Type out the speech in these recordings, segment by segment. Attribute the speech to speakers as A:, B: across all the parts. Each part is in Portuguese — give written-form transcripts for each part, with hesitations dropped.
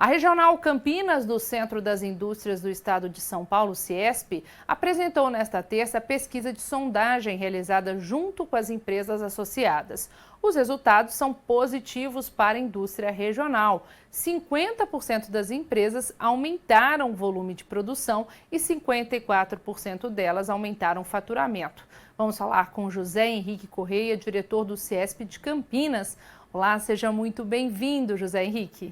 A: A Regional Campinas do Centro das Indústrias do Estado de São Paulo, Ciesp, apresentou nesta terça a pesquisa de sondagem realizada junto com as empresas associadas. Os resultados são positivos para a indústria regional. 50% das empresas aumentaram o volume de produção e 54% delas aumentaram o faturamento. Vamos falar com José Henrique Correia, diretor do Ciesp de Campinas. Olá, seja muito bem-vindo, José Henrique.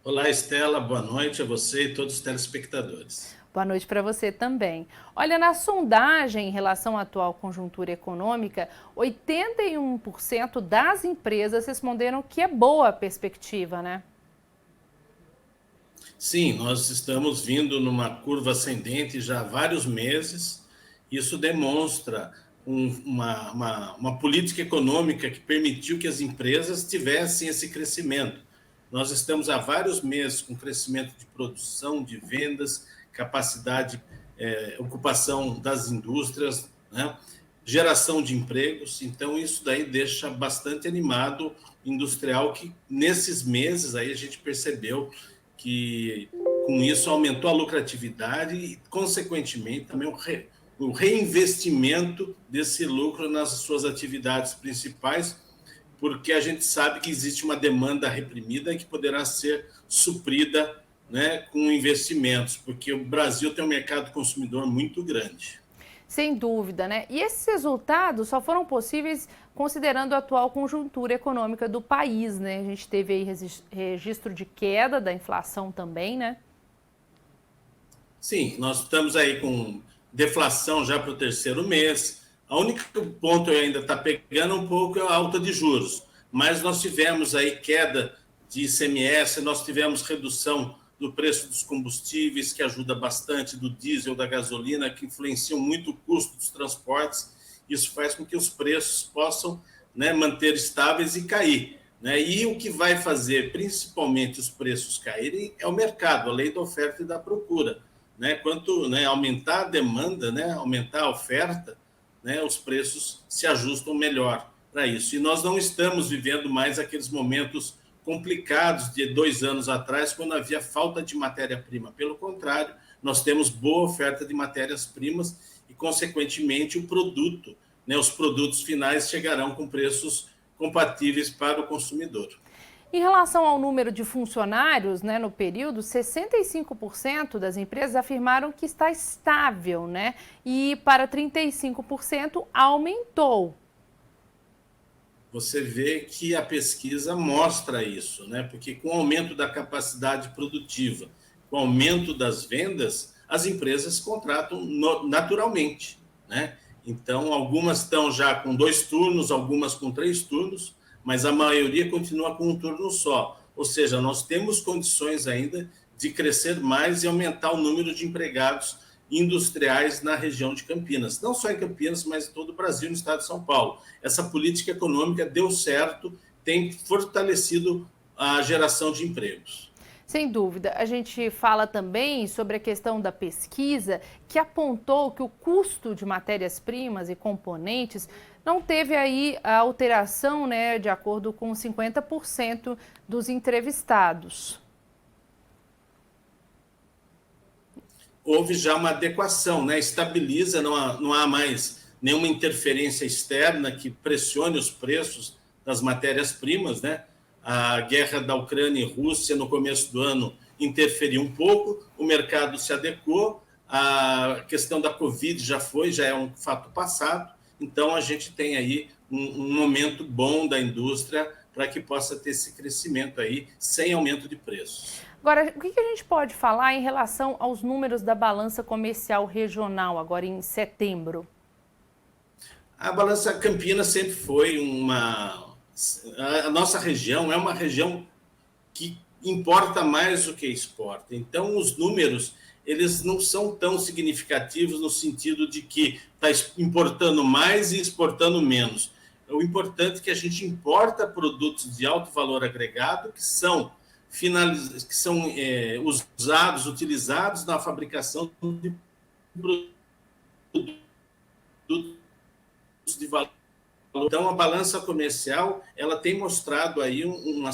B: Olá, Estela, boa noite a você e todos os telespectadores.
A: Boa noite para você também. Olha, na sondagem em relação à atual conjuntura econômica, 81% das empresas responderam que é boa a perspectiva, né?
B: Sim, nós estamos vindo numa curva ascendente já há vários meses. Isso demonstra uma política econômica que permitiu que as empresas tivessem esse crescimento. Nós estamos há vários meses com crescimento de produção, de vendas, capacidade, ocupação das indústrias, né? Geração de empregos. Então, isso daí deixa bastante animado o industrial, que nesses meses aí a gente percebeu que com isso aumentou a lucratividade e, consequentemente, também o reinvestimento desse lucro nas suas atividades principais, porque a gente sabe que existe uma demanda reprimida que poderá ser suprida, né, com investimentos, porque o Brasil tem um mercado consumidor muito grande.
A: Sem dúvida, né? E esses resultados só foram possíveis considerando a atual conjuntura econômica do país, né? A gente teve aí registro de queda da inflação também, né?
B: Sim, nós estamos aí com deflação já para o terceiro mês. O único ponto que ainda está pegando um pouco é a alta de juros, mas nós tivemos aí queda de ICMS, nós tivemos redução do preço dos combustíveis, que ajuda bastante, do diesel, da gasolina, que influenciam muito o custo dos transportes. Isso faz com que os preços possam, né, manter estáveis e cair, né? E o que vai fazer principalmente os preços caírem é o mercado, a lei da oferta e da procura, né? Quanto, né, aumentar a demanda, né, aumentar a oferta, né, os preços se ajustam melhor para isso. E nós não estamos vivendo mais aqueles momentos complicados de 2 anos atrás, quando havia falta de matéria-prima. Pelo contrário, nós temos boa oferta de matérias-primas e, consequentemente, o produto, né, os produtos finais chegarão com preços compatíveis para o consumidor.
A: Em relação ao número de funcionários, né, no período, 65% das empresas afirmaram que está estável, né? E para 35% aumentou.
B: Você vê que a pesquisa mostra isso, né? Porque com o aumento da capacidade produtiva, com o aumento das vendas, as empresas contratam naturalmente, né? Então, algumas estão já com 2 turnos, algumas com 3 turnos, mas a maioria continua com um turno só. Ou seja, nós temos condições ainda de crescer mais e aumentar o número de empregados industriais na região de Campinas. Não só em Campinas, mas em todo o Brasil, no estado de São Paulo. Essa política econômica deu certo, tem fortalecido a geração de empregos.
A: Sem dúvida. A gente fala também sobre a questão da pesquisa, que apontou que o custo de matérias-primas e componentes não teve aí a alteração, né, de acordo com 50% dos entrevistados.
B: Houve já uma adequação, né? Estabiliza, não há mais nenhuma interferência externa que pressione os preços das matérias-primas, né? A guerra da Ucrânia e Rússia no começo do ano interferiu um pouco, o mercado se adequou, a questão da Covid já é um fato passado, então a gente tem aí um momento bom da indústria para que possa ter esse crescimento aí sem aumento de preços.
A: Agora, o que a gente pode falar em relação aos números da balança comercial regional, agora em setembro?
B: A balança Campinas sempre foi a nossa região é uma região que importa mais do que exporta. Então, os números, eles não são tão significativos no sentido de que está importando mais e exportando menos. O importante é que a gente importa produtos de alto valor agregado que são utilizados na fabricação de produtos de valor. Então, a balança comercial ela tem mostrado aí uma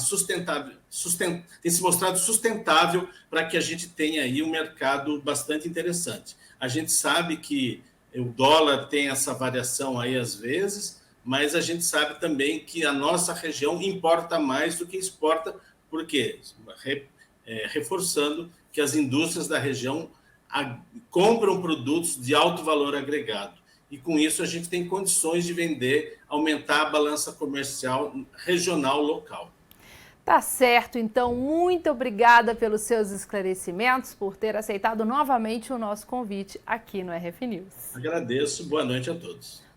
B: tem se mostrado sustentável para que a gente tenha aí um mercado bastante interessante. A gente sabe que o dólar tem essa variação aí às vezes, mas a gente sabe também que a nossa região importa mais do que exporta, por quê? Reforçando que as indústrias da região compram produtos de alto valor agregado. E com isso a gente tem condições de vender, aumentar a balança comercial regional local.
A: Tá certo, então muito obrigada pelos seus esclarecimentos, por ter aceitado novamente o nosso convite aqui no RF News.
B: Agradeço, boa noite a todos.